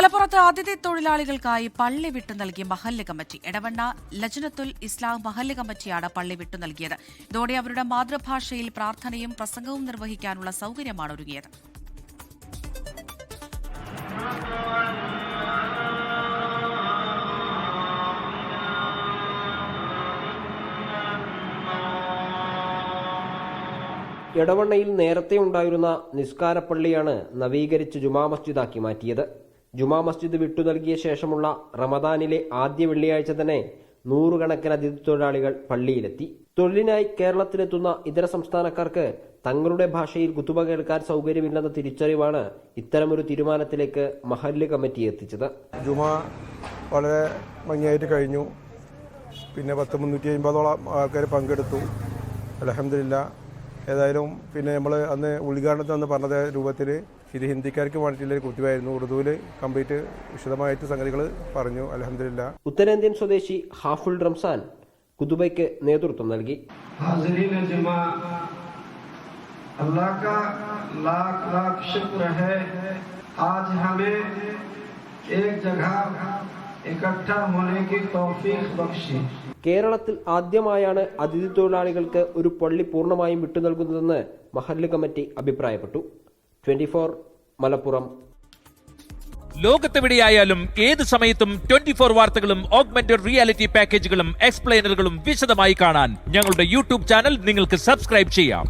മലപ്പുറത്ത് അതിഥി തൊഴിലാളികൾക്കായി പള്ളി വിട്ടു നൽകിയ മഹല്ല് കമ്മിറ്റി. എടവണ്ണ ലജ്നത്തുൽ ഇസ്ലാം മഹല്ല് കമ്മിറ്റിയാണ് പള്ളി വിട്ടു നൽകിയത്. ഇതോടെ അവരുടെ മാതൃഭാഷയിൽ പ്രാർത്ഥനയും പ്രസംഗവും നിർവഹിക്കാനുള്ള സൗകര്യമാണ് ഒരുങ്ങിയത്. എടവണ്ണയിൽ നേരത്തെ ഉണ്ടായിരുന്ന നിസ്കാരപ്പള്ളിയാണ് നവീകരിച്ച് ജുമാ മസ്ജിദാക്കി മാറ്റിയത്. ജുമാ മസ്ജിദ് വിട്ടു നൽകിയ ശേഷമുള്ള റമദാനിലെ ആദ്യ വെള്ളിയാഴ്ച തന്നെ നൂറുകണക്കിന് അതിഥി തൊഴിലാളികൾ പള്ളിയിലെത്തി. തൊഴിലിനായി കേരളത്തിലെത്തുന്ന ഇതര സംസ്ഥാനക്കാർക്ക് തങ്ങളുടെ ഭാഷയിൽ കുത്തുബ കേൾക്കാൻ സൗകര്യമില്ലെന്ന തിരിച്ചറിവാണ് ഇത്തരമൊരു തീരുമാനത്തിലേക്ക് മഹല്ല് കമ്മിറ്റി എത്തിച്ചത്. ജുമാ വളരെ ഭംഗിയായിട്ട് കഴിഞ്ഞു. പിന്നെ 350ഓളം ആൾക്കാർ പങ്കെടുത്തു. അൽഹംദുലില്ലാ. ഏതായാലും പിന്നെ നമ്മൾ അന്ന് ഉദ്ഘാടനത്തിൽ അന്ന് പറഞ്ഞ രൂപത്തിൽ ഇത് ഹിന്ദിക്കാർക്ക് വേണ്ടിയിട്ടുള്ളൊരു കുത്തിവായിരുന്നു. ഉറുദുവിൽ കംപ്ലീറ്റ് വിശദമായിട്ട് സംഗതികൾ പറഞ്ഞു. അൽഹംദുലില്ലാ. ഉത്തരേന്ത്യൻ സ്വദേശി ഹാഫുൽ റംസാൻ കുതുബയ്ക്ക് നേതൃത്വം നൽകി. കേരളത്തിൽ ആദ്യമായാണ് അതിഥി തൊഴിലാളികൾക്ക് ഒരു പള്ളി പൂർണ്ണമായും വിട്ടു നൽകുന്നതെന്ന് മഹല്ല് കമ്മിറ്റി അഭിപ്രായപ്പെട്ടു. 24 മലപ്പുറം. ലോകത്തെവിടെയായാലും ഏത് സമയത്തും 24 വാർത്തകളും ഓഗ്മെന്റഡ് റിയാലിറ്റി പാക്കേജുകളും എക്സ്പ്ലെയിനറുകളും വിശദമായി കാണാൻ ഞങ്ങളുടെ യൂട്യൂബ് ചാനൽ നിങ്ങൾക്ക് സബ്സ്ക്രൈബ് ചെയ്യാം.